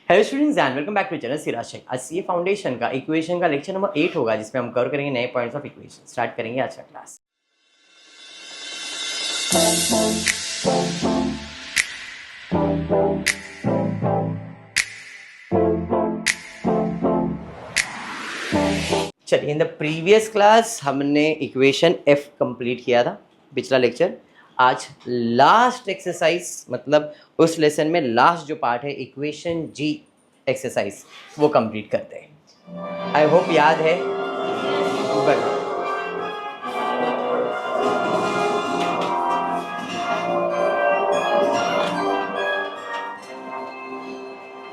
Hello students and welcome back to channel Siraj Shaikh. आज CA foundation का equation का lecture number 8 होगा, जिसमें हम कवर करेंगे नए पॉइंट्स ऑफ इक्वेशन। स्टार्ट करेंगे आज का क्लास। चलिए, इन द प्रीवियस क्लास हमने इक्वेशन एफ कंप्लीट किया था, पिछला लेक्चर। आज लास्ट एक्सरसाइज, मतलब उस लेसन में लास्ट जो पार्ट है इक्वेशन जी एक्सरसाइज, वो कंप्लीट करते हैं। आई होप याद है। बट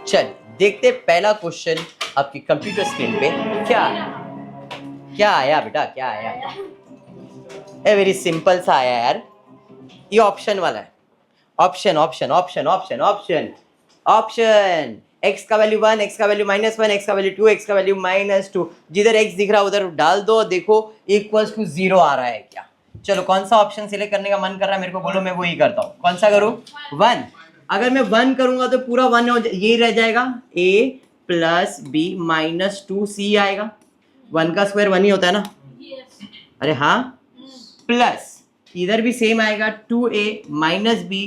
चलिए देखते पहला क्वेश्चन आपकी कंप्यूटर स्क्रीन पे क्या आया बेटा, क्या आया? ए वेरी सिंपल सा आया यार, ये ऑप्शन वाला है। Option option option option option option x का वैल्यू 1, x का वैल्यू -1, x का वैल्यू 2, x का वैल्यू -2। जिधर x दिख रहा है उधर डाल दो, देखो इक्वल्स टू 0 आ रहा है क्या? चलो कौन सा ऑप्शन सिलेक्ट करने का मन कर रहा है मेरे को बोलो, मैं वो ही करता हूँ। कौन सा करूँ? 1। अगर मैं 1 करूंगा तो पूरा 1 यही रह जाएगा, a + b - 2c आएगा। 1 का स्क्वायर 1 ही होता है ना? अरे हाँ, प्लस इधर भी सेम आएगा, 2a - b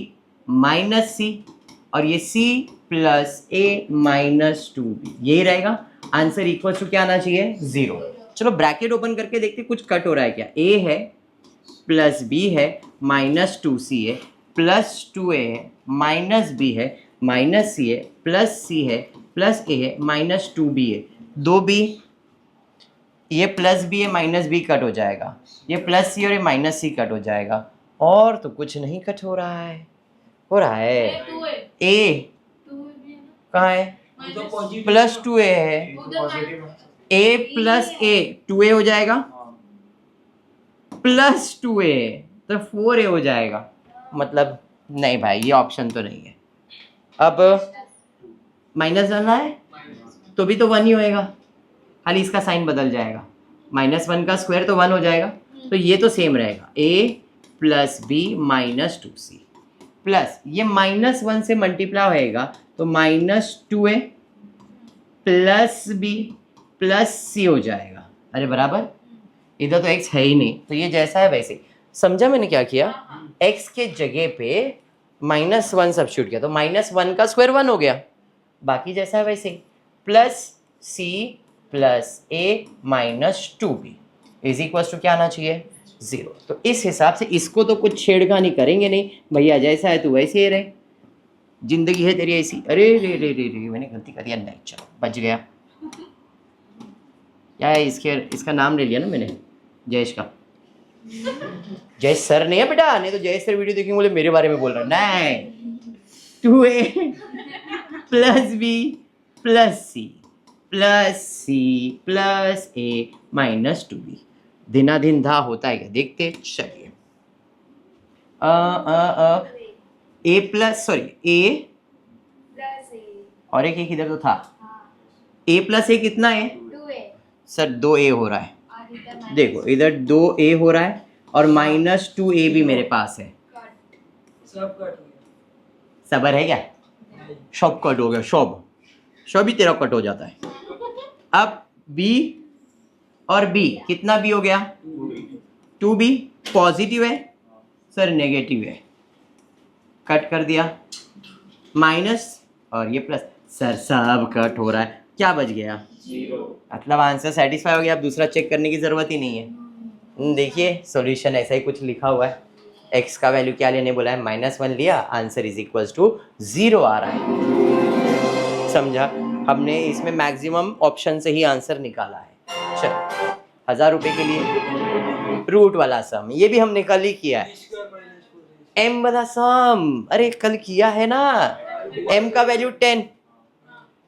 - c, और ये c + a - 2b, यही रहेगा। आंसर इक्वल टू क्या आना चाहिए? 0। चलो ब्रैकेट ओपन करके देखते कुछ कट हो रहा है क्या। a है प्लस b है -2c है प्लस 2a है -b है -c है प्लस c है प्लस a है -2b है। 2b, ये प्लस बी है माइनस बी कट हो जाएगा, ये प्लस सी और ये माइनस सी कट हो जाएगा, और तो कुछ नहीं कट हो रहा है। हो रहा है ए कहाँ है? +2a है, a प्लस a 2a हो जाएगा, प्लस 2a तो 4a हो जाएगा। मतलब नहीं भाई, ये ऑप्शन तो नहीं है। अब माइनस डालना है तो भी तो 1 ही होएगा, खाली इसका साइन बदल जाएगा। -1 का स्क्वायर तो 1 हो जाएगा, तो ये तो सेम रहेगा, a + b - 2c प्लस ये -1 से मल्टीप्लाई होएगा तो -2a plus b plus c हो जाएगा। अरे बराबर, इधर तो x है ही नहीं, तो ये जैसा है वैसे। समझा मैंने क्या किया? x के जगह पे -1 सब्स्टिट्यूट किया तो -1 का स्क्वायर 1 हो गया, बाकी जैसा है वैसे। Plus c plus a - 2b is equal to क्या आना चाहिए? 0। तो इस हिसाब से इसको तो कुछ छेड़खानी करेंगे नहीं भैया, जैसा है तू वैसे ही रहे, जिंदगी है तेरी ऐसी। अरे रे रे रे रे, मैंने गलती कर दिया। नहीं, चलो बच गया। क्या है इसका नाम ले लिया ना मैंने, जयेश का। जयेश सर नहीं है बेटा, नहीं तो जयेश सर वीडियो देखेंगे बोले मेरे बारे में बोल रहा है। नहीं, 2a plus b plus c plus a - 2b। दिनाधिन धा होता है क्या? देखते चलिए। a प्लस a और एक इधर तो था, a + a कितना है? 2a। सर 2a हो रहा है, देखो इधर 2a हो रहा है और -2a भी मेरे पास है। सब कट हो गया। सबर है क्या? सब कट हो गया, सब ही तेरा कट हो जाता है। अब b और b, कितना b हो गया? 2b। पॉजिटिव है सर, नेगेटिव है, कट कर दिया। माइनस और ये प्लस, सर सब कट हो रहा है, क्या बच गया? 0। मतलब आंसर सेटिस्फाई हो गया, अब दूसरा चेक करने की जरूरत ही नहीं है। देखिए सॉल्यूशन ऐसा ही कुछ लिखा हुआ है। x का वैल्यू क्या लेने बोला है? -1 लिया, आंसर इज इक्वल टू 0 आ रहा है। समझा? हमने इसमें मैक्सिमम ऑप्शन से ही आंसर निकाला है। चलो 1000 रुपये के लिए रूट वाला सम, ये भी हमने कल ही किया है। m वाला सम, अरे कल किया है ना। m का वैल्यू 10,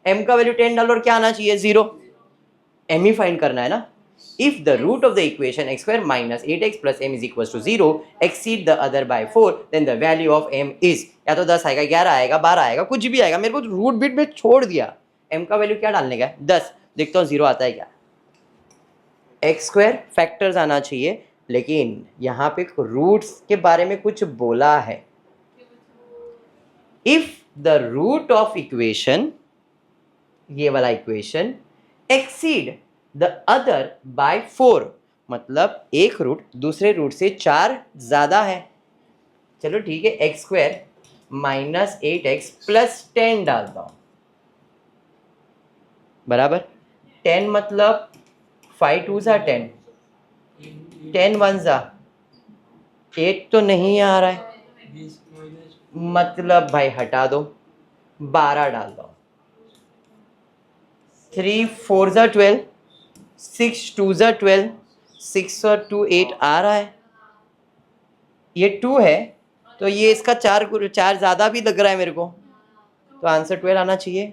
m का वैल्यू 10 डालो और क्या आना चाहिए? 0। m ही फाइंड करना है ना। If the root of the equation x square minus 8x plus m is equals to 0 exceed the other by 4, then the value of m is, या तो 10 आएगा, 11 आएगा, 12 आएगा, कुछ भी आएगा, मेरे को रूट बिट में छोड़ दिया। m का वैल्यू क्या डालने का? 10। देखता हूँ 0 आता है क्या। एक्स स्क्वायर फैक्टर्स आना चाहिए, लेकिन यहाँ पे रूट्स के बारे में कुछ बोला है। If the root of equation ये वाला equation exceed the other by 4, मतलब एक रूट दूसरे रूट से 4 ज़्यादा है। चलो ठीक है, x square minus 8x plus 10 डालता हूँ, बराबर 10 मतलब 5 2 ज़ा 10, 10 1 ज़ा 8 तो नहीं आ रहा है, मतलब भाई हटा दो, 12 डाल दो। 3 4 ज़ा 12, 6 2 ज़ा 12, 6 और 2 8 आ रहा है, ये 2 है तो ये इसका 4 ज़्यादा भी लग रहा है मेरे को, तो आंसर 12 आना चाहिए।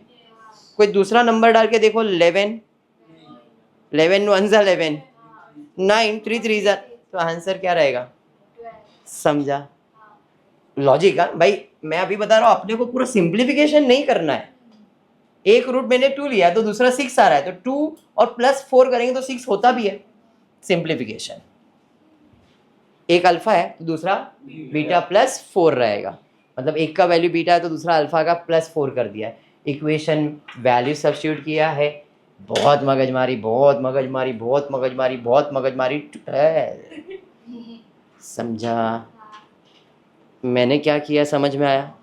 कोई दूसरा नंबर डाल के देखो, 11 11 1 ज़ा 11, 9 3 3 ज़ा, तो आंसर क्या रहेगा? समझा लॉजिक? भाई मैं अभी बता रहा हूँ, अपने को पूरा सिंप्लीफिकेशन नहीं करना है। एक रूट मैंने 2 लिया तो दूसरा 6 आ रहा है, तो 2 और प्लस 4 करेंगे तो 6 होता भी है। सिंप्लीफिकेशन, एक अल्फा है तो दूसरा बीटा प्लस 4 रहेगा, मतलब एक का वैल्यू बीटा है तो दूसरा अल्फा का प्लस 4 कर दिया है। इक्वेशन वैल्यू सब्स्टिट्यूट किया है, बहुत मगजमारी बहुत मगजमारी बहुत मगजमारी बहुत मगजमारी, समझा? मैंने क्या किया समझ में आया?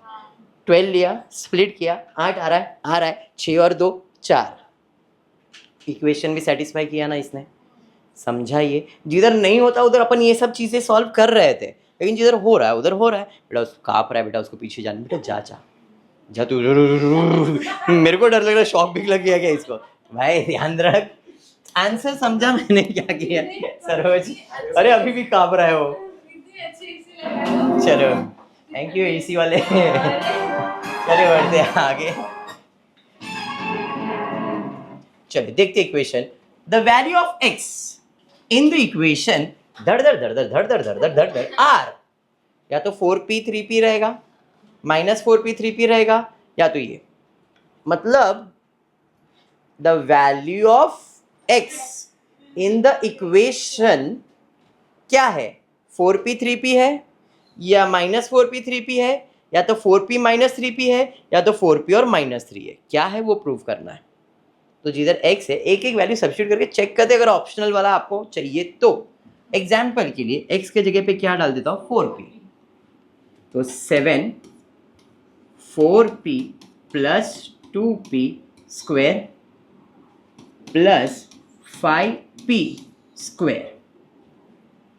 12 लिया, स्प्लिट किया, 8 आ रहा है 6 और 2 4, इक्वेशन भी सेटिस्फाई किया ना इसने। समझा? ये जिधर नहीं होता उधर अपन ये सब चीज़ें सॉल्व कर रहे थे, लेकिन जिधर हो रहा है उधर हो रहा है। बेटा उसको काँप रहा है, बेटा उसको पीछे जाना, बेटा जा जा जा तू। मेरे को डर लग रहा है, शॉक भी लग गया क्या इसको? भाई ध्यान रख, आंसर समझा मैंने क्या किया सरोज? अरे अभी भी काँप रहा है वो। चलो थैंक यू एसी वाले। चलिए बढ़ते हैं आगे। चलिए देखते equation. The value of x in the equation धड़ धड़ धड़ धड़ धड़ धड़ धड़ धड़ धड़ धड़ आर, या तो 4p 3p रहेगा, माइनस 4p 3p रहेगा, या तो ये, मतलब the value of x in the equation क्या है? 4p 3p है, या माइनस 4p 3p है, या तो 4p माइनस 3p है, या तो 4p और माइनस 3 है। क्या है वो प्रूव करना है। तो जिधर x है एक एक वैल्यू सब्स्टिट्यूट करके चेक करते, अगर ऑप्शनल वाला आपको चाहिए तो। एग्जाम्पल के लिए x के जगह पे क्या डाल देता हूँ? 4p, तो 7 4p plus 2p square plus 5p square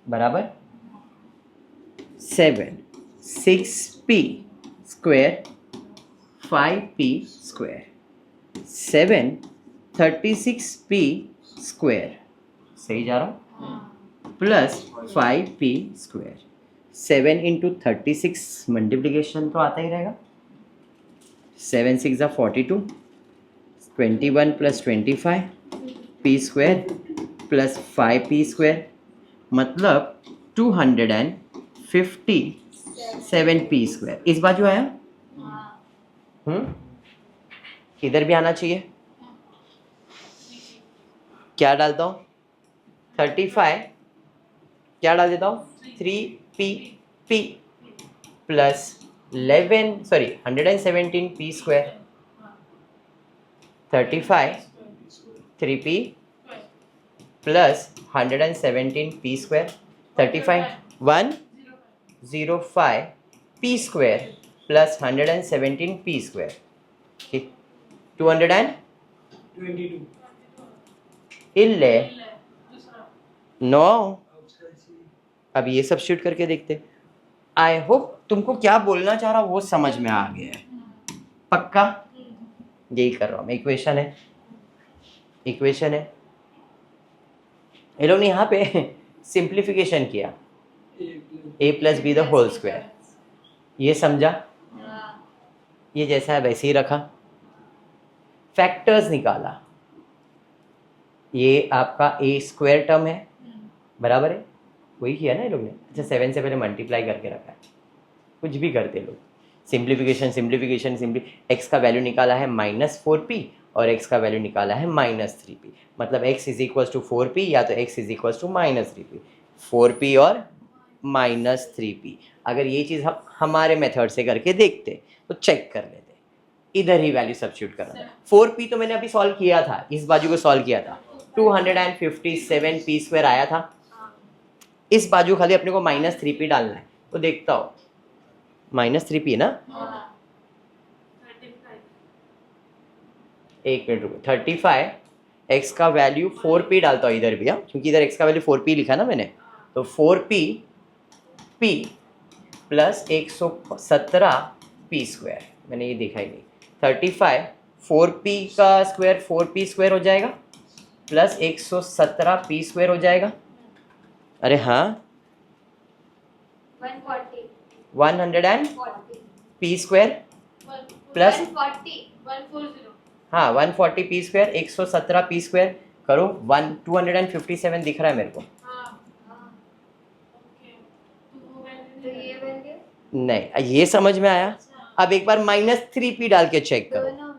बराबर 7 6p square 5p square 7 36p square, सही जा रहा, plus 5p square. 7 into 36 multiplication तो आता ही रहेगा, 7 6 ज़ा 42, 21 plus 25 p square plus 5p square, मतलब 257p स्क्वायर। इस बाजू आया? इधर भी आना चाहिए। क्या डालता हूँ? 35, क्या डाल देता हूँ? 3p plus 117p square, 35 3p plus 117p square, 35 105p square plus 117p square, ठीक 222 9। अब ये सब्स्टिट्यूट करके देखते। आई होप तुमको क्या बोलना चाह रहा वो समझ में आ गया है, पक्का? यही कर रहा हूँ मैं। इक्वेशन है, इक्वेशन है, ये लोग ने यहाँ पे सिंप्लीफिकेशन किया, a plus B the whole square, ये समझा? ये जैसा है वैसे ही रखा, फैक्टर्स निकाला, ये आपका a स्क्वायर टर्म है, बराबर है, वही किया ना ये लोग ने। अच्छा 7 से पहले मल्टीप्लाई करके रखा है, कुछ भी करते लोग। सिंप्लीफिकेशन सिंप्लीफिकेशन x का वैल्यू निकाला है -4p और x का वैल्यू निकाला है -3p, मतलब x is equal to 4p या तो x is equal to -3p, 4p और -3p। अगर ये चीज़ हम हमारे मेथड से करके देखते तो चेक कर लेते, इधर ही वैल्यू सब्स्टिट्यूट करना था। 4p तो मैंने अभी सॉल्व किया था, इस बाजू को सॉल्व किया था, 257 p स्क्वायर आया था। इस बाजू खाली अपने को -3p डालना है, तो देखता हो -3p है ना। एक मिनट रुको, 35 x का वैल्यू 4p डालता हूँ इधर भी, क्योंकि इधर x का वैल्यू 4p लिखा ना मैंने, तो 4p p plus 117 p square, मैंने ये देखा ही नहीं। 35 4p का स्क्वायर 4p स्क्वायर हो जाएगा प्लस 117 p स्क्वायर हो जाएगा। अरे हाँ 140 p स्क्वायर प्लस 140 हाँ 140 p स्क्वायर 117 p स्क्वायर करो 257 दिख रहा है मेरे को। नहीं ये समझ में आया। अब एक बार -3p डाल के चेक करो,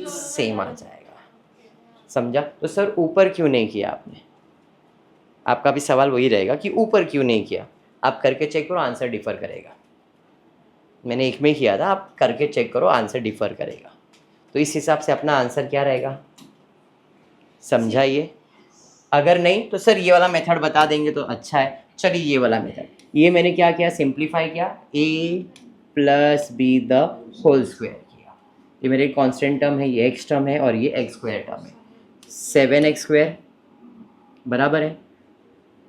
सेम आ जाएगा। समझा? तो सर ऊपर क्यों नहीं किया आपने? आपका भी सवाल वही रहेगा कि ऊपर क्यों नहीं किया। आप करके चेक करो, आंसर डिफर करेगा। मैंने एक में किया था, आप करके चेक करो, आंसर डिफर करेगा। तो इस हिसाब से अपना आंसर क्या रहेगा, समझा ये? अगर नहीं तो सर ये वाला मेथड बता देंगे तो अच्छा है। चलिए ये वाला मेथड, ये मैंने क्या किया, सिंप्लीफाई किया, a plus B the whole square किया। ये मेरे कांस्टेंट टर्म है, ये एक्स टर्म है और ये एक्स स्क्वायर टर्म है, 7x स्क्वायर बराबर है।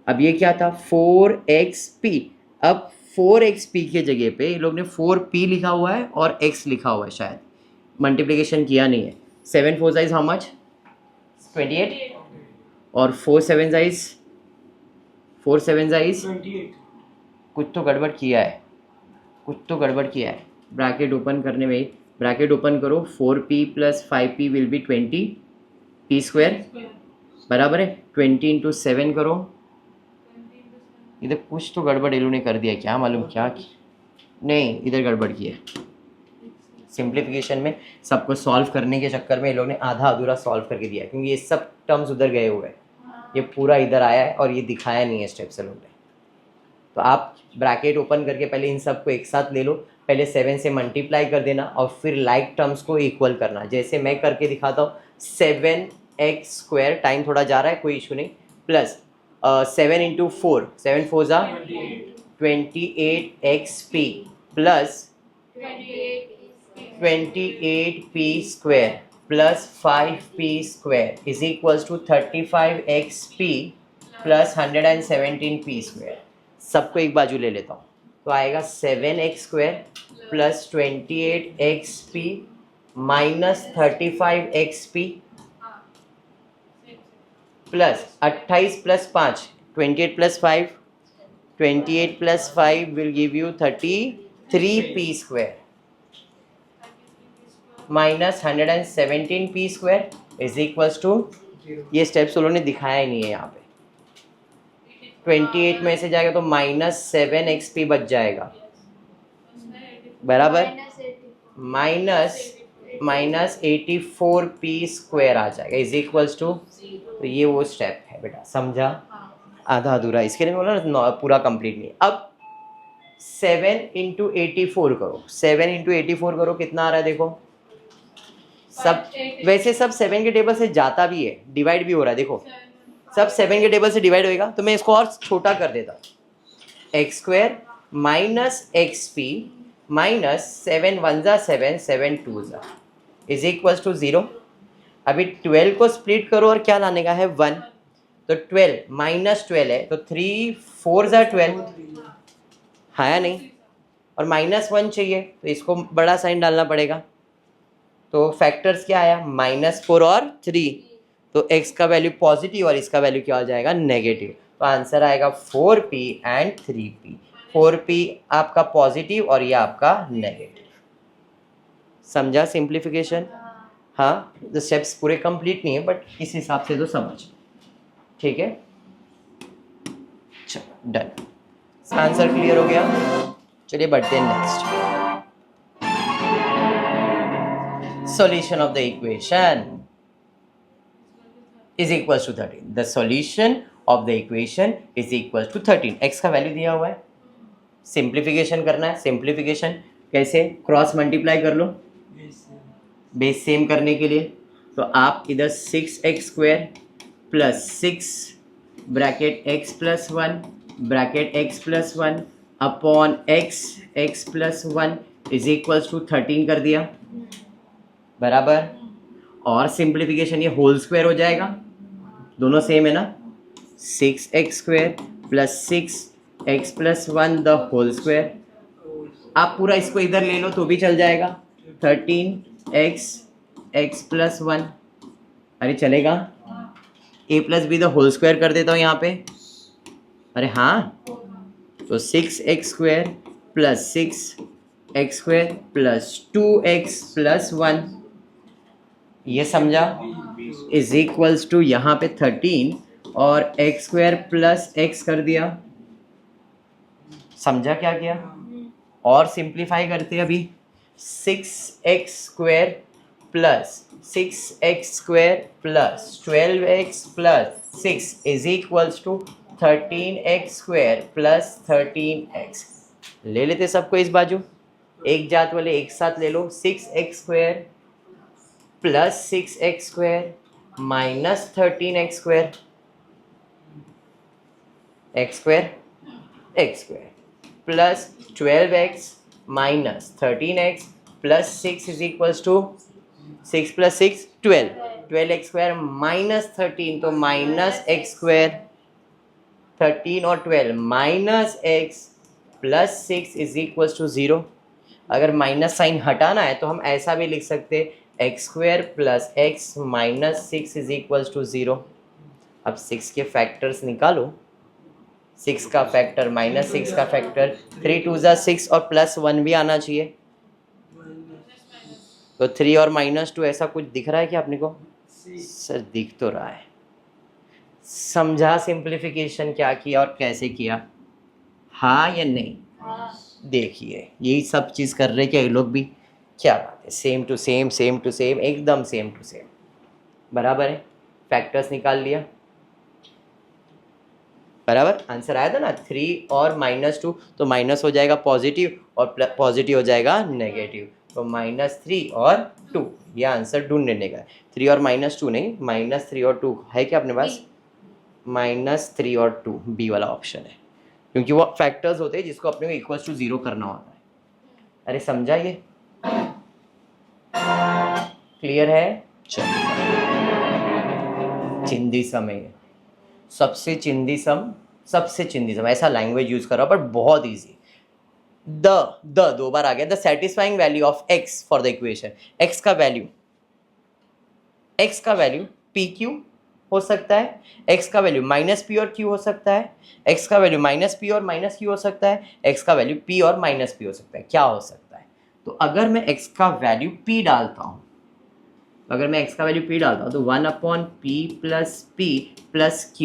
अब ये क्या था 4xp। अब 4xp के जगह पे ये लोग ने 4p लिखा हुआ है और x लिखा हुआ है, शायद मल्टीप्लिकेशन किया नहीं है। 7 4 इज हाउ मच 28 और 4 7 इज 28। कुछ तो गड़बड़ किया है, कुछ तो गड़बड़ किया है। ब्रैकेट ओपन करने में, ब्रैकेट ओपन करो, 4p plus 5p will be 20p square बराबर है। 20 इंटू 7 करो, इधर कुछ तो गड़बड़ ये लोगों ने कर दिया, क्या मालूम क्या नहीं, इधर गड़बड़ की है। सिंप्लीफिकेशन में सबको सॉल्व करने के चक्कर में ये लोग ने आधा अधूरा सॉल्व करके दिया, क्योंकि ये सब टर्म्स उधर गए हुए हैं, ये पूरा इधर आया है और ये दिखाया नहीं है स्टेप से लोग ने। तो आप ब्रैकेट ओपन करके पहले इन सब को एक साथ ले लो, पहले 7 से मल्टीप्लाई कर देना और फिर लाइक टर्म्स को इक्वल करना। जैसे मैं करके दिखाता हूँ, 7x स्क्वायर, टाइम थोड़ा जा रहा है कोई इशू नहीं, प्लस 7 इंटू 4, 7 4 जा 28xp plus 28p square plus 5p square is equals to 35xp plus 117p square. सबको एक बाजू ले लेता हूँ, तो आएगा 7x square plus 28xp minus 35xp plus 28 plus 5 28 plus 5 28 plus 5 will give you 33p square minus 117p square is equals to, ये steps उन्होंने दिखाया ही नहीं है यहाँ पे। 28 में से जाएगा तो -7xp बच जाएगा बराबर, माइनस 84p स्क्वायर आ जाएगा इज इक्वल्स टू, तो ये वो स्टेप है बेटा, समझा? आधा अधूरा, इसके लिए बोला ना पूरा कंप्लीट नहीं। अब 7 इंटू 84 करो, 7 इंटू 84 करो, कितना आ रहा है देखो। सब वैसे सब 7 के टेबल से जाता भी है, डिवाइड भी हो रहा है, देखो सब 7 के टेबल से डिवाइड होएगा। तो मैं इसको और छोटा कर देता हूँ, x square minus XP minus 7 1 जा 7 7 2 जा इज इक्वल्स टू 0। अभी 12 को स्प्लिट करो और क्या लाने का है 1, तो 12 माइनस 12 है तो 3 4 जा 12 है या नहीं, और -1 चाहिए तो इसको बड़ा साइन डालना पड़ेगा। तो फैक्टर्स क्या आया -4 और 3, तो x का वैल्यू पॉजिटिव और इसका वैल्यू क्या हो जाएगा नेगेटिव। तो आंसर आएगा 4p एंड 3p। 4p आपका पॉजिटिव और ये आपका नेगेटिव। समझा सिंप्लीफिकेशन? हाँ, द स्टेप्स पूरे कंप्लीट नहीं है बट इस हिसाब से तो समझ, ठीक है। चलो डन, आंसर क्लियर हो गया। चलिए बढ़ते हैं next. Solution of the equation is equals to 13. The solution of the equation is equals to 13. x का वैल्यू दिया हुआ है, सिंप्लीफिकेशन करना है। सिंप्लीफिकेशन कैसे, क्रॉस मल्टीप्लाई कर लो, बेस सेम करने के लिए। तो आप इधर 6x² plus 6 bracket x plus 1 bracket x plus 1 upon x plus 1 is equals to 13 कर दिया, बराबर। और सिंप्लीफिकेशन ये होल स्क्वायर हो जाएगा, दोनों सेम है ना। 6x² plus 6x plus 1 the whole square. आप पूरा इसको इधर ले लो तो भी चल जाएगा। 13x प्लस 1, अरे चलेगा। a plus B the whole square कर देता हूँ यहाँ पे, अरे हाँ। तो 6x² plus 6x² plus 2x plus 1, ये समझा, इज इक्वल्स टू यहाँ पे 13 और x² प्लस x कर दिया, समझा क्या किया। और सिंप्लीफाई करते हैं अभी। 6x² plus 6x² plus 12x plus 6 is equals to 13x² plus 13x। ले लेते सबको इस बाजू, एक जात वाले एक साथ ले लो। 6x² plus 6x² minus 13x² x² plus 12x minus 13x plus 6 is equals to 6 plus 6 12, 12x² minus 13 तो माइनस x², 13 और 12 minus x plus 6 is equals to 0। अगर माइनस साइन हटाना है तो हम ऐसा भी लिख सकते x² plus x minus 6 is equals to 0। अब 6 के फैक्टर्स निकालो, 6 का फैक्टर माइनस 6 का फैक्टर, 3 2 ज़ा 6 और प्लस 1 भी आना चाहिए। तो 3 और माइनस 2 ऐसा कुछ दिख रहा है क्या अपने को? सर दिख तो रहा है। समझा सिंप्लीफिकेशन क्या किया और कैसे किया, हाँ या नहीं? देखिए यही सब चीज़ कर रहे क्या ये लोग भी, क्या बात है, same to same, same to same, एकदम सेम टू सेम, बराबर है। फैक्टर्स निकाल लिया, बराबर। आंसर आया था ना, 3 और माइनस 2, तो माइनस हो जाएगा पॉजिटिव और पॉजिटिव हो जाएगा नेगेटिव, तो -3 और 2, ये आंसर ढूंढ लेने का है। 3 और -2 नहीं, -3 और 2 है क्या अपने पास? -3 और 2 बी वाला ऑप्शन है, क्योंकि वो फैक्टर्स होते हैं जिसको अपने को इक्वल्स टू 0 करना होता है। अरे समझा ये? क्लियर है? चलो, चिंदी सम है, सबसे चिंदी सम ऐसा लैंग्वेज यूज कर रहा हूं बट बहुत इजी। द 2 बार आ गया। The satisfying value of x for the equation, x का वैल्यू पी क्यू हो सकता है, x का वैल्यू माइनस पी और q हो सकता है, x का वैल्यू माइनस पी और माइनस q हो सकता है, x का वैल्यू p और माइनस p हो सकता है। क्या हो सकता है? तो अगर मैं x का वैल्यू p डालता हूँ, तो 1/p plus p plus q,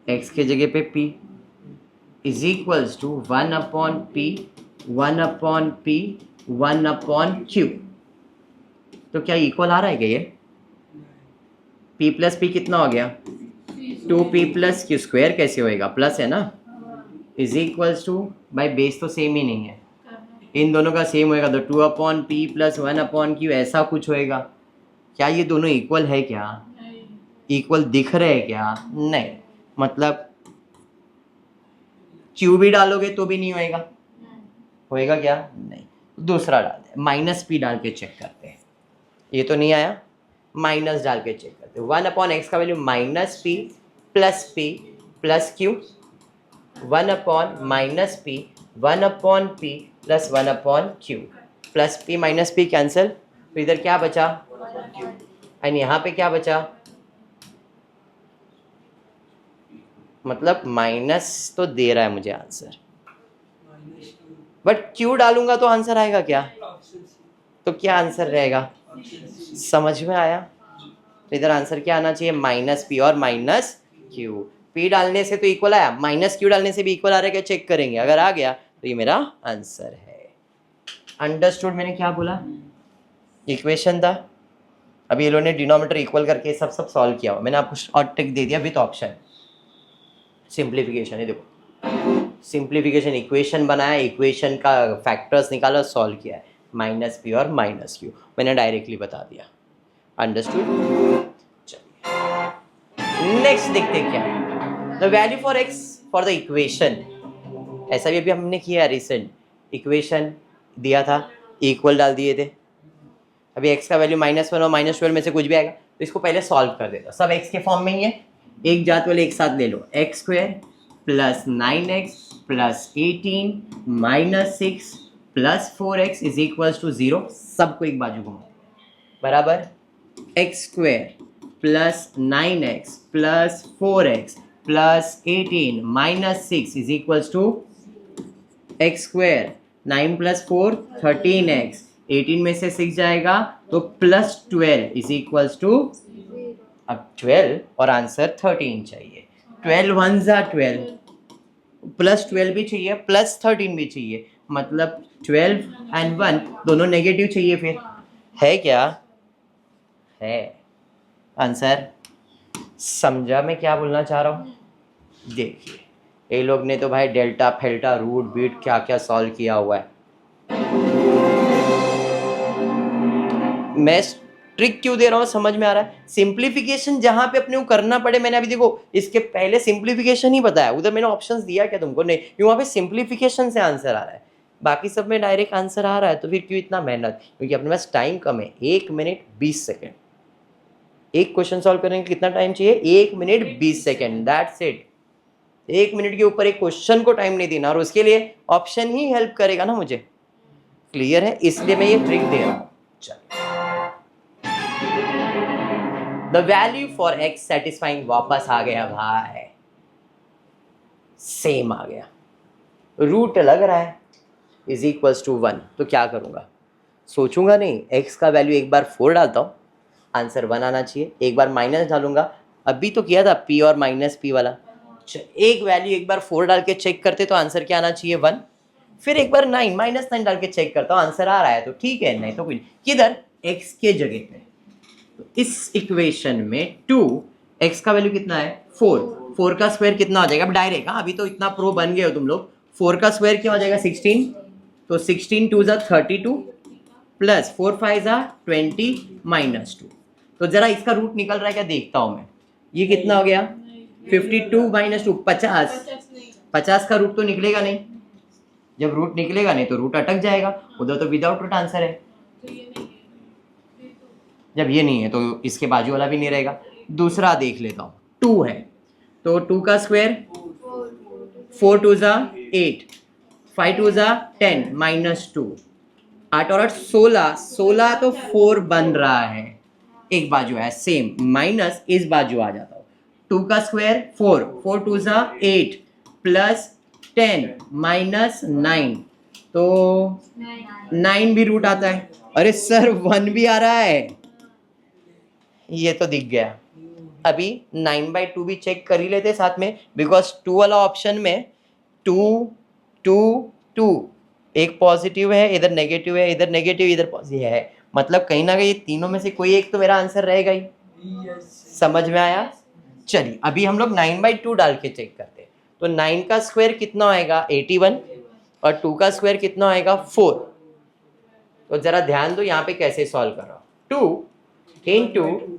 x के जगह पे p is equals to 1/p 1/q। तो क्या इक्वल आ रहा है क्या ये? p प्लस p कितना हो गया? 2p प्लस q स्क्वायर कैसे होएगा? प्लस है ना, इज इक्वल्स टू, भाई बेस तो सेम ही नहीं है, इन दोनों का सेम होएगा तो 2/p प्लस 1/q ऐसा कुछ होएगा। क्या ये दोनों इक्वल है क्या? इक्वल दिख रहे हैं क्या? नहीं, मतलब q भी डालोगे तो भी नहीं होएगा, होएगा क्या? नहीं। दूसरा डाल दे, -p डाल के चेक करते हैं, ये तो नहीं आया, माइनस डाल के चेक करते हैं। 1/x का value -p plus q, 1/-p 1/p plus 1/q, plus p minus p cancel, तो इधर क्या बचा? एंड यहाँ पे क्या बचा? मतलब माइनस तो दे रहा है मुझे आंसर, बट q डालूंगा तो आंसर आएगा क्या? तो क्या आंसर रहेगा? समझ में आया? तो इधर आंसर क्या आना चाहिए? -p और -q। p डालने से तो इक्वल आया, -q डालने से भी इक्वल आ रहा है क्या? चेक करेंगे, अगर आ गया तो ये मेरा आंसर है। अंडरस्टूड मैंने क्या बोला? इक्वेशन था, अभी ये लोगों ने डिनोमिनेटर इक्वल करके सब सॉल्व किया हुआ, मैंने आपको और ट्रिक दे दिया विथ ऑप्शन। सिंप्लीफिकेशन है, देखो सिंप्लीफिकेशन, इक्वेशन बनाया, इक्वेशन का फैक्टर्स निकाला, सॉल्व किया है। माइनस पी और माइनस क्यू, मैंने डायरेक्टली बता दिया। अंडरस्टूड? चलिए नेक्स्ट देखते हैं क्या है। The value for x for the equation, ऐसा भी अभी हमने किया रिसेंट, इक्वेशन दिया था, इक्वल डाल दिए थे। अभी x का वैल्यू -1 और -12 में से कुछ भी आएगा तो इसको पहले सॉल्व कर देता, सब x के फॉर्म में ही है, एक जात वाले एक साथ ले लो, x² + 9x + 18 - 6 + 4x = 0, सबको एक बाजू घुमाओ, बराबर x² + 9x + 4x + 18 - 6 = x², 9 + 4 13x, 18 में से 6 जाएगा तो +12 = अब 12 और आंसर 13 चाहिए। 12 1 = 12, +12 भी चाहिए +13 भी चाहिए, मतलब 12 और 1 दोनों नेगेटिव चाहिए, फिर है क्या है आंसर? समझा मैं क्या बोलना चाह रहा हूँ? देखिए ये लोग ने तो भाई डेल्टा फेल्टा रूट बीट क्या क्या सॉल्व किया हुआ है। मैं ट्रिक क्यों दे रहा हूँ समझ में आ रहा है? सिंप्लीफिकेशन जहां पे अपने को करना पड़े, मैंने अभी देखो इसके पहले सिंप्लीफिकेशन ही बताया, उधर मैंने ऑप्शंस दिया क्या तुमको? नहीं, वहां पे सिंप्लीफिकेशन से आंसर आ रहा है, बाकी सब में डायरेक्ट आंसर आ रहा है, तो फिर क्यों इतना मेहनत? क्योंकि अपने पास टाइम कम है, 1 मिनट 20 सेकेंड। एक क्वेश्चन सॉल्व करने के कितना टाइम चाहिए? 1 minute 20 second, that's it. 1 minute के ऊपर एक क्वेश्चन को टाइम नहीं देना, और उसके लिए ऑप्शन ही हेल्प करेगा ना मुझे। क्लियर है? इसलिए मैं ये ट्रिक दे रहा हूँ। चलिए the value for x satisfying वापस आ गया भाई, सेम आ गया, रूट लग रहा है =1, तो क्या करूंगा? सोचूंगा नहीं, x का वैल्यू एक बार 4 डालता हूँ, आंसर 1 आना चाहिए, एक बार माइनस डालूंगा, अभी तो किया था p और -p वाला, एक वैल्यू एक बार 4 डाल के चेक करते तो आंसर क्या आना चाहिए? 1, फिर एक बार 9 -9 डाल के चेक करता हूँ, आंसर आ रहा है तो ठीक है, नहीं तो कुछ। किधर? x के जगह पे, तो इस इक्वेशन में 2, x का वैल्यू कितना है? 4 का स्क्वायर कितना हो जाएगा? अब डायरेक्ट, अभी तो इतना प्रो बन गए हो तुम लोग, 4 का स्क्वायर क्या हो जाएगा? 16, तो 16 2 = 32 + 4 5 = 20 -2, तो जरा इसका रूट निकल रहा है क्या देखता हूं मैं, ये कितना हो गया? 52 - 2 50, 50 का रूट तो निकलेगा नहीं, जब रूट निकलेगा नहीं तो रूट अटक जाएगा, उधर तो विदाउट रूट आंसर है, जब ये नहीं है तो इसके बाजू वाला भी नहीं रहेगा। दूसरा देख लेता हूँ, 2 है तो 2 का स्क्वायर 4 2 = 8, 5 2 = 10 -2, 8 और 8 16, 16 तो 4 बन रहा है, एक बाजू है सेम, माइनस इस बाजू आ जाता हूँ, 2 का स्क्वायर 4, 4 2 = 8 + 10 -9, तो 9 भी रूट आता है। अरे सर 1 भी आ रहा है, ये तो दिख गया। अभी 9/2 भी चेक कर ही लेते साथ में, बिकॉज 2 वाला ऑप्शन में 2 2 2 एक पॉजिटिव है, इधर नेगेटिव है, इधर नेगेटिव, इधर पॉजिटिव है, मतलब कहीं ना कहीं तीनों में से कोई एक तो मेरा आंसर रहेगा ही। समझ में आया? चलिए अभी हम लोग 9/2 डाल के चेक करते हैं, तो 9 का स्क्वायर कितना आएगा? 81, और 2 का स्क्वायर कितना आएगा? 4, तो जरा ध्यान दो यहाँ पे कैसे सॉल्व कर रहा हूँ। 2 ×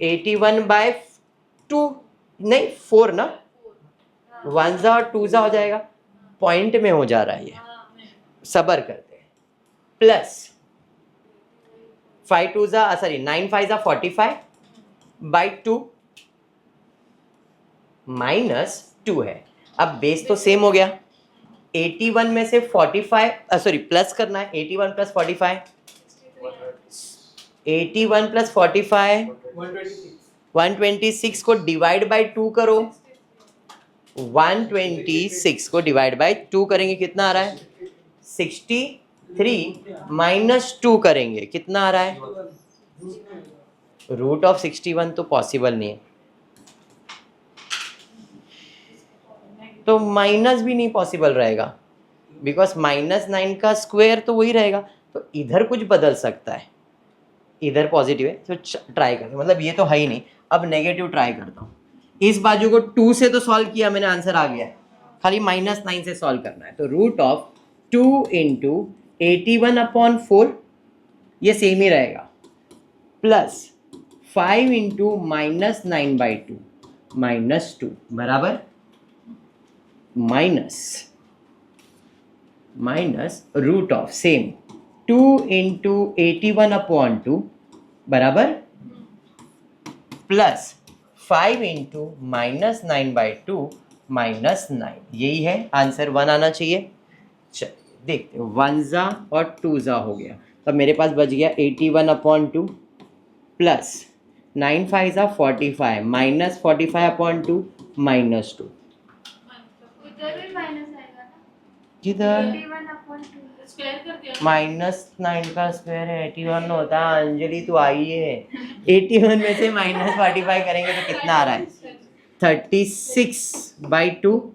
81/2, नहीं 4 ना, 1 ज़ा और 2 ज़ा हो जाएगा, पॉइंट में हो जा रहा है ये, सबर करते हैं, प्लस 5 2 ज़ा सॉरी 9 5 ज़ा 45/2 -2 है। अब बेस तो सेम हो गया, 81 में से 45 सॉरी प्लस करना है, 81 + 45, 81 + 45 126 को डिवाइड बाय 2 करो, 126 को डिवाइड बाय 2 करेंगे कितना आ रहा है? 63 - 2 करेंगे कितना आ रहा है? √61 तो पॉसिबल नहीं है, तो माइनस भी नहीं पॉसिबल रहेगा, बिकॉज -9 का स्क्वायर तो वही रहेगा, तो इधर कुछ बदल सकता है, इधर पॉजिटिव है तो ट्राई करते, मतलब ये तो है ही नहीं, अब नेगेटिव ट्राई करता हूँ। इस बाजू को 2 से तो सॉल्व किया मैंने, आंसर आ गया, खाली -9 से सॉल्व करना है, तो √2 × 81/4 ये सेम ही रहेगा, प्लस 5 इंटू माइनस 9/2 -2 बराबर minus root of same 2 into 81/2 बराबर प्लस 5 इंटू माइनस 9/2 -9। यही है आंसर, 1 आना चाहिए। चलिए देखते हैं, 1 ज़ा और 2 ज़ा हो गया, तो मेरे पास बच गया 81/2 प्लस 9 5 ज़ा 45 माइनस 45/2 -2। उधर भी माइनस आएगा ना, किधर 81/2 स्क्वायर कर दिया। -9 का स्क्वायर है 81 होता है। अंजलि तू आई है, 81 में से -45 करेंगे तो कितना आ रहा है? 36/2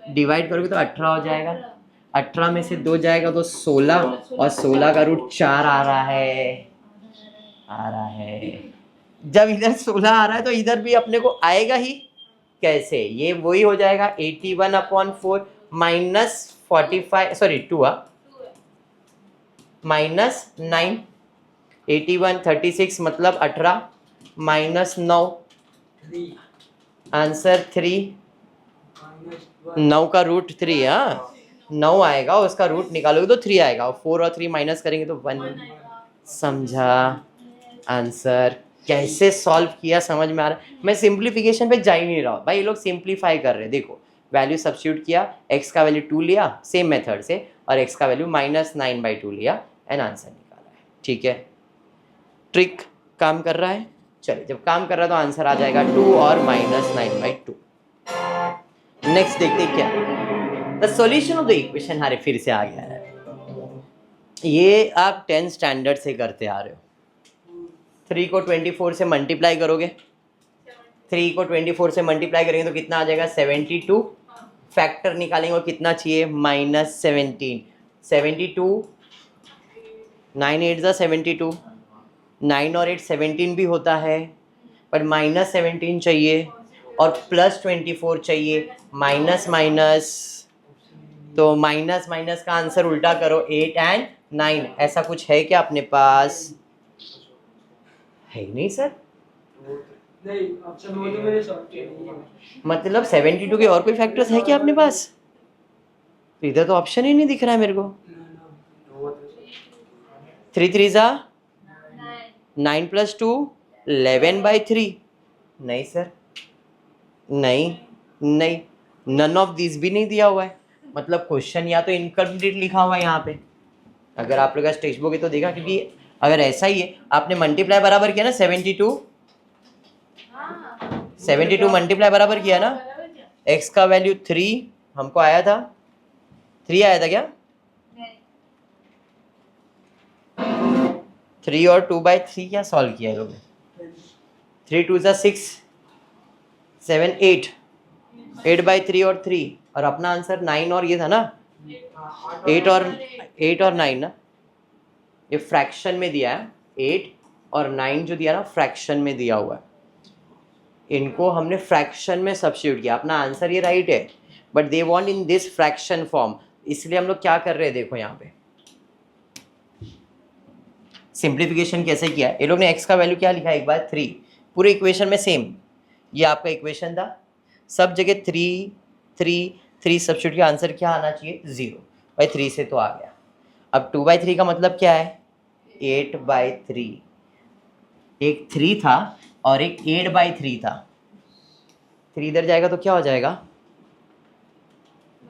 डिवाइड करोगे तो 18 हो जाएगा। 18 में से 2 जाएगा तो 16, और 16 का रूट 4 आ रहा है। जब इधर 16 आ रहा है तो इधर भी अपने को आएगा ही। कैसे? ये वही हो जाएगा 81/4 माइनस 45 सॉरी 2 माइनस 9, 81 36 मतलब 18 माइनस 9 आंसर 3, 9 का रूट 3। हाँ 9 आएगा, उसका रूट निकालोगे तो 3 आएगा, और 4 और 3 माइनस करेंगे तो 1। समझा आंसर? कैसे सॉल्व किया समझ में आ रहा है? मैं सिंप्लीफिकेशन पे जा ही नहीं रहा हूँ भाई, ये लोग सिंप्लीफाई कर रहे हैं। देखो वैल्यू सब्स्टिट्यूट किया, x का वैल्यू 2 लिया सेम मेथड से, और x का वैल्यू -9/2 लिया एंड आंसर निकाला है। ठीक है, ट्रिक काम कर रहा है। चलिए जब काम कर रहा है तो आंसर आ जाएगा 2 और -9/2। नेक्स्ट देखते हैं क्या the solution of the equation. हारे फिर से आ गया है, ये आप 10 स्टैंडर्ड से करते आ रहे हो। 3 को 24 से मल्टीप्लाई करोगे, 3 को 24 से मल्टीप्लाई करेंगे तो कितना आ जाएगा? 72। फैक्टर निकालेंगे और कितना चाहिए? -17। 72 9 8 ज़ा 72, 9 और 8 17 भी होता है, पर -17 चाहिए और +24 चाहिए। माइनस माइनस, तो माइनस माइनस का आंसर उल्टा करो, 8 एंड 9। ऐसा कुछ है क्या अपने पास? है ही नहीं सर। नहीं ऑप्शन वो तो मैंने सॉल्व किया नहीं है। मतलब 72 के और कोई फैक्टर्स है क्या अपने पास? तो इधर तो ऑप्शन ही नहीं दिख रहा है मेरे को। 3 3 ज़ा 9 + 2 11/3। नहीं सर, नहीं, नन ऑफ दिस भी नहीं दिया हुआ है। मतलब क्वेश्चन या तो इनकम्प्लीट लिखा हुआ है यहाँ पे, अगर आप लोग का टेक्स्ट बुक है तो देखा, क्योंकि अगर ऐसा ही है, आपने मल्टीप्लाई बराबर किया ना 72 मल्टीप्लाई बराबर किया ना, x का वैल्यू 3 हमको आया था, 3 आया था क्या? 3 और 2/3 क्या सॉल्व किया है लोग? 3 2 ज़ा 6 7 8 8/3 और 3, और अपना आंसर 9 और ये था ना 8 और 9 ना, ये फ्रैक्शन में दिया है। 8 और 9 जो दिया ना फ्रैक्शन में दिया हुआ है, इनको हमने फ्रैक्शन में सब्स्टिट्यूट किया। अपना आंसर ये राइट है, but they want in this fraction form, इसलिए हम लोग क्या कर रहे हैं देखो यहाँ पे सिंप्लीफिकेशन कैसे किया। ये लोग ने x का वैल्यू क्या लिखा है एक बार? 3। पूरे इक्वेशन में सेम, ये आपका इक्वेशन था, सब जगह 3 3 3 सब्स्टिट्यूट का आंसर क्या आना चाहिए? 0। भाई 3 से तो आ गया। अब 2/3 का मतलब क्या है? 8/3। एक 3 था और एक 8/3 था, 3 इधर जाएगा तो क्या हो जाएगा?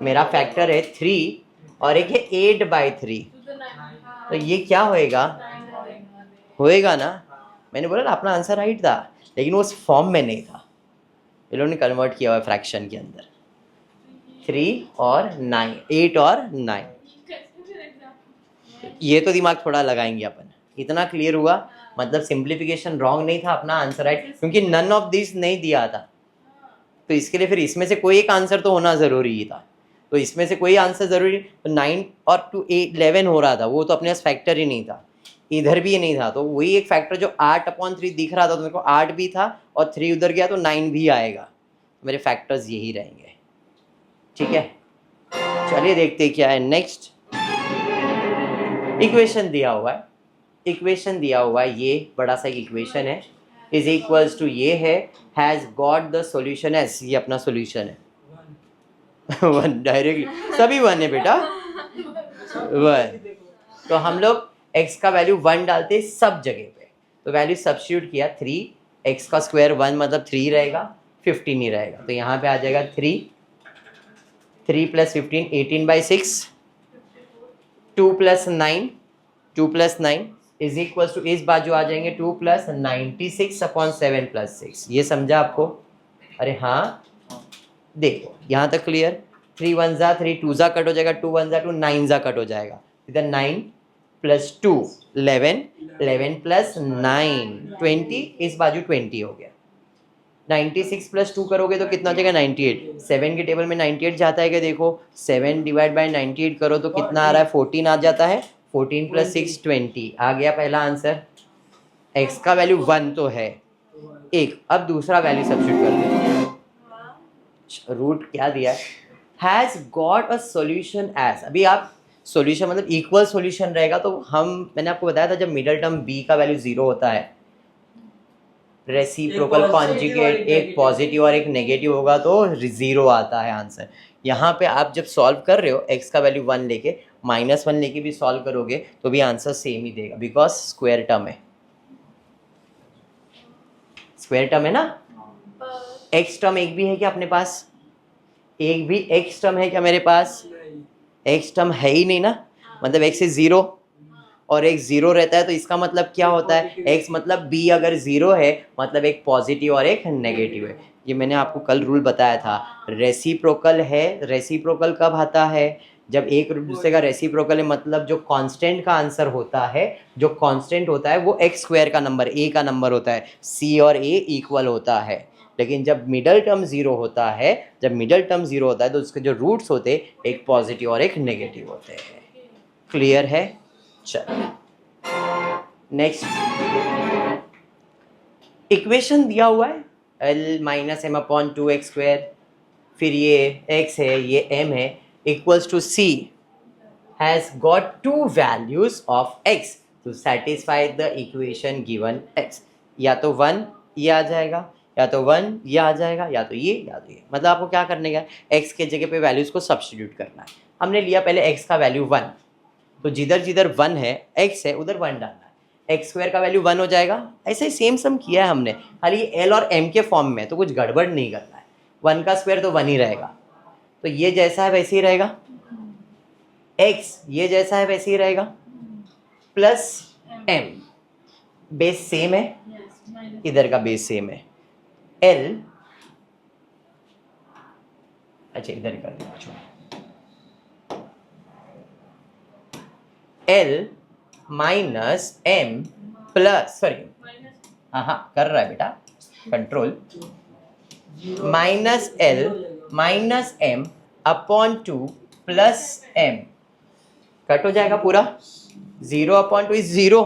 मेरा फैक्टर है 3 और एक है 8/3, तो ये क्या होएगा ना? मैंने बोला ना अपना आंसर राइट था, लेकिन वो उस फॉर्म में नहीं था, ये लोगों ने कन्वर्ट किया हुआ है फ्रैक्शन के अंदर। 3 और 9, 8 और 9, ये तो दिमाग थोड़ा लगाएंगे अपन। इतना क्लियर हुआ, मतलब सिंप्लीफिकेशन रॉन्ग नहीं था, अपना आंसर राइट, क्योंकि नन ऑफ दिस नहीं दिया था, तो इसके लिए फिर इसमें से कोई एक आंसर तो होना ज़रूरी ही था। तो इसमें से कोई आंसर ज़रूरी, तो 9 और 2 11 हो रहा था, वो तो अपने पास फैक्टर ही नहीं था। इधर भी ये नहीं था, तो वही एक फैक्टर जो 8/3 दिख रहा था, तो मेरे को 8 भी था और 3 उधर गया तो 9 भी आएगा। मेरे फैक्टर्स यही रहेंगे। ठीक है, चलिए देखते क्या है नेक्स्ट। इक्वेशन दिया हुआ है इक्वेशन दिया हुआ है, ये बड़ा सा इक्वेशन है, इज इक्वल्स टू ये है, has got the solution S, ये अपना सॉल्यूशन है वन डायरेक्टली, सभी वन है बेटा, वन। तो हम लोग x का वैल्यू 1 डालते हैं सब जगह पे, तो वैल्यू सब्स्टिट्यूट किया 3, x का स्क्वायर 1 मतलब 3 रहेगा, 15 ही रहेगा, तो यहाँ पे आ जाएगा 3 plus 15 18/6, 2 plus 9 is equals to, इस बाजू आ जाएंगे 2 प्लस 96/7 प्लस 6, ये समझा आपको? अरे हाँ, देखो यहाँ तक क्लियर, 3 1 जा 3 2 जा कट हो जाएगा, 2 1 जा 2 9 जा कट हो जाएगा, इधर 9 प्लस 2 11 11 प्लस 9 20, इस बाजू 20 हो गया, 96 प्लस 2 करोगे तो कितना हो जाएगा 98, 7 के टेबल में 98 जाता है क्या? देखो 7 डिवाइड बाय 98 करो तो कितना आ रहा है? 14 आ जाता है, 14 प्लस 6 20 आ गया पहला आंसर। x का वैल्यू 1 तो है एक, अब दूसरा वैल्यू सब्स्टिट्यूट कर दें, रूट क्या दिया है, has got a solution as, अभी आप सॉल्यूशन मतलब इक्वल सॉल्यूशन रहेगा तो मैंने आपको बताया था जब मिडल टर्म b का वैल्यू 0 होता है, रेसिप्रोकल कॉन्जुगेट, एक पॉजिटिव और एक नेगेटिव होगा तो 0 आता है आंसर। यहाँ पे आप जब सॉल्व कर रहे हो x का वैल्यू 1 लेके -1 लेके भी सॉल्व करोगे तो भी आंसर सेम ही देगा, बिकॉज स्क्वायर टर्म है, स्क्वायर टर्म है ना। x टर्म एक भी है क्या अपने पास? एक भी x टर्म है क्या मेरे पास? x टर्म है ही नहीं ना, मतलब x इज 0 और x 0 रहता है तो इसका मतलब क्या होता है, x मतलब b अगर 0 है मतलब एक पॉजिटिव और एक नेगेटिव है। ये मैंने आपको कल रूल बताया था, रेसिप्रोकल है, रेसिप्रोकल कब आता है? जब एक दूसरे का रेसिप्रोकल है, मतलब जो कांस्टेंट का आंसर होता है, जो कांस्टेंट होता है वो x स्क्वायर का नंबर, a का नंबर होता है, c और a इक्वल होता है। लेकिन जब मिडल टर्म 0 होता है, जब मिडल टर्म 0 होता है तो उसके जो रूट्स होते हैं एक पॉजिटिव और एक नेगेटिव होते हैं। क्लियर है? चलो नेक्स्ट, इक्वेशन दिया हुआ है l minus M upon 2x square, फिर ये x है ये m है, equals to c has got 2 values of x to satisfy the equation given x, या तो 1 ये आ जाएगा, या तो 1 ये आ जाएगा, या तो ये या तो ये, मतलब आपको क्या करने का, x के जगह पे वैल्यूज को सब्स्टिट्यूट करना है। हमने लिया पहले x का वैल्यू 1, तो जिधर जिधर 1 है x है उधर 1 डालना है, x स्क्वायर का वैल्यू 1 हो जाएगा, ऐसे ही सेम सम किया है हमने, खाली l और m के फॉर्म में, तो कुछ गड़बड़ नहीं करना है, 1 का स्क्वायर तो 1 ही रहेगा, तो ये जैसा है वैसे ही रहेगा, x ये जैसा है वैसे ही रहेगा, प्लस m, बेस सेम है, इधर का बेस सेम है, l, अच्छा इधर कर देना, l minus m plus, sorry हाँ कर रहा है बेटा control, minus l minus m upon 2 plus m, cut हो जाएगा पूरा, 0 अपॉन 2 इज 0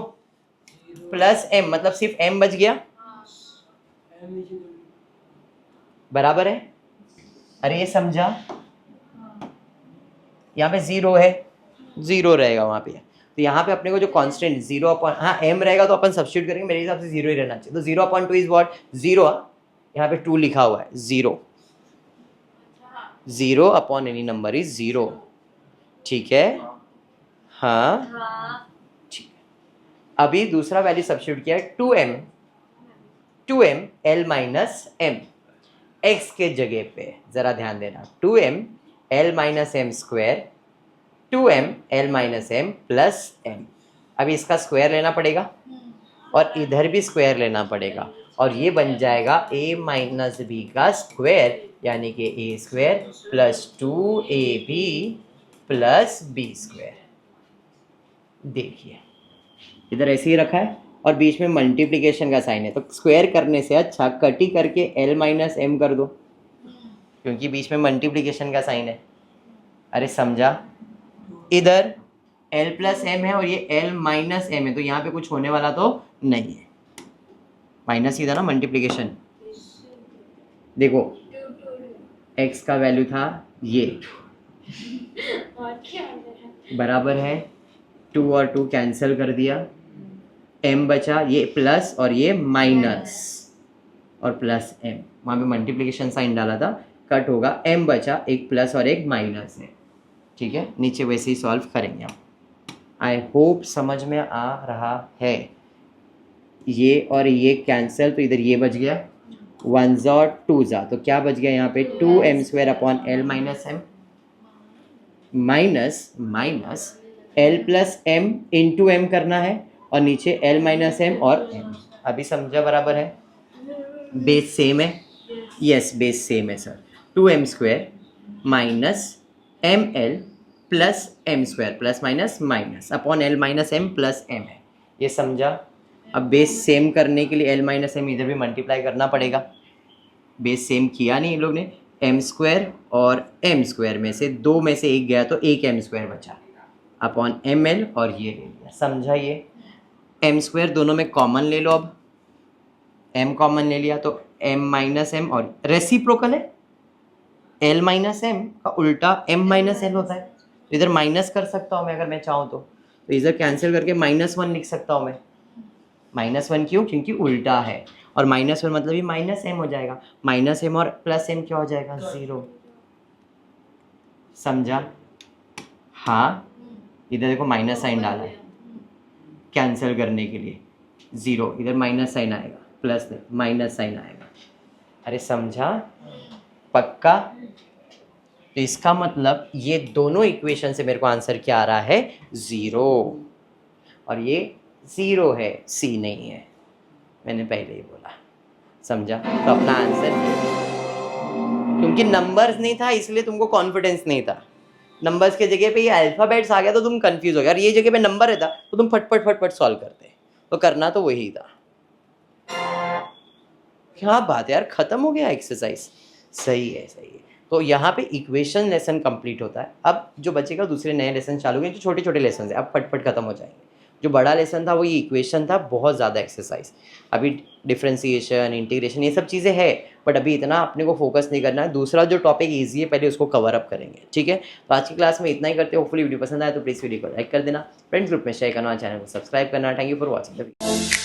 प्लस m, मतलब सिर्फ m बच गया, बराबर है। अरे ये समझा, यहाँ पे 0 है, 0 रहेगा वहाँ पे, तो यहाँ पे अपने को जो कांस्टेंट 0 अपॉन, हाँ m रहेगा तो अपन सब्स्टिट्यूट करेंगे, मेरे हिसाब से 0 ही रहना चाहिए, तो 0 अपॉन 2 इज व्हाट 0, यहाँ पे 2 लिखा हुआ है, 0 अपॉन एनी नंबर इज 0, ठीक है, हाँ ठीक है। अभी दूसरा वैल्यू सब्स्टिट्यूट किया है 2m l minus m, x के जगह पे जरा ध्यान देना, 2m l minus m square, 2m l minus m plus m, अभी इसका स्क्वायर लेना पड़ेगा और इधर भी स्क्वायर लेना पड़ेगा, और ये बन जाएगा a माइनस b का स्क्वायर, यानी कि a square plus 2ab plus b square. देखिए इधर ऐसे ही रखा है और बीच में मल्टीप्लिकेशन का साइन है, तो स्क्वायर करने से अच्छा कटी करके l माइनस m कर दो, क्योंकि बीच में मल्टीप्लिकेशन का साइन है। अरे समझा, इधर l प्लस m है और ये l माइनस m है, तो यहाँ पे कुछ होने वाला तो नहीं है, माइनस ही था ना मल्टीप्लिकेशन। देखो x का वैल्यू था ये, बराबर है 2 और 2 कैंसिल कर दिया, m बचा, ये प्लस और ये माइनस और प्लस m, वहाँ पे मल्टीप्लिकेशन साइन डाला था, कट होगा, m बचा, एक प्लस और एक माइनस है, ठीक है। नीचे वैसे ही सॉल्व करेंगे हम। आई होप समझ में आ रहा है। ये और ये कैंसिल, तो इधर ये बच गया, 1 ज़ा और 2 ज़ा, तो क्या बच गया यहाँ पे 2m² upon l minus m minus l plus m into m करना है और नीचे l माइनस m और m। अभी समझा बराबर है? बेस सेम है, यस बेस सेम है sir. 2m² minus ml plus m² plus minus minus upon l minus m plus m है, ये समझा। अब बेस सेम करने के लिए l माइनस m इधर भी मल्टीप्लाई करना पड़ेगा। बेस सेम किया नहीं इन लोग ने, m² और m² में से 2 में से एक गया तो एक m² बचा अपॉन ml और ये ले लिया, समझा। ये m² दोनों में कॉमन ले लो, अब m कॉमन ले लिया तो m माइनस m और रेसिप्रोकल है, l माइनस m का उल्टा m माइनस l होता है, तो इधर माइनस कर सकता हूँ मैं अगर मैं चाहूँ तो इधर कैंसिल करके -1 लिख सकता हूँ मैं। -1 क्यों? क्योंकि उल्टा है, और -1 मतलब ये माइनस m हो जाएगा, माइनस m और प्लस m क्या हो जाएगा? 0, समझा। हाँ, इधर देखो माइनस साइन डाला है कैंसिल करने के लिए, 0, इधर माइनस साइन आएगा, प्लस माइनस साइन आएगा। अरे समझा पक्का? तो इसका मतलब ये दोनों इक्वेशन से मेरे को आंसर क्या आ रहा है? 0, और ये 0 है, सी नहीं है, मैंने पहले ही बोला, समझा। तो अपना आंसर, क्योंकि नंबर्स नहीं था इसलिए तुमको कॉन्फिडेंस नहीं था, नंबर्स के जगह पे ये अल्फाबेट्स आ गया तो तुम कंफ्यूज हो गए, और ये जगह पे नंबर रहता तो तुम फटफट सॉल्व करते, तो करना तो वही था। क्या बात है यार, खत्म हो गया एक्सरसाइज, सही है सही है। तो यहाँ पे इक्वेशन लेसन कंप्लीट होता है। अब जो बचेगा दूसरे नए लेसन चालू होंगे, जो छोटे छोटे लेसन है अब फटफट खत्म हो जाएंगे। जो बड़ा लेसन था वो ये इक्वेशन था, बहुत ज़्यादा एक्सरसाइज, अभी डिफ्रेंसिएशन इंटीग्रेशन ये सब चीज़ें है, बट अभी इतना अपने को फोकस नहीं करना है। दूसरा जो टॉपिक ईजी है पहले उसको कवर अप करेंगे, ठीक है। तो आज की क्लास में इतना ही करते हैं। होपफुली वीडियो पसंद आए तो प्लीज़ वीडियो को लाइक कर देना, फ्रेंड्स ग्रुप में शेयर करना, चैनल को सब्सक्राइब करना। Thank you for watching the video.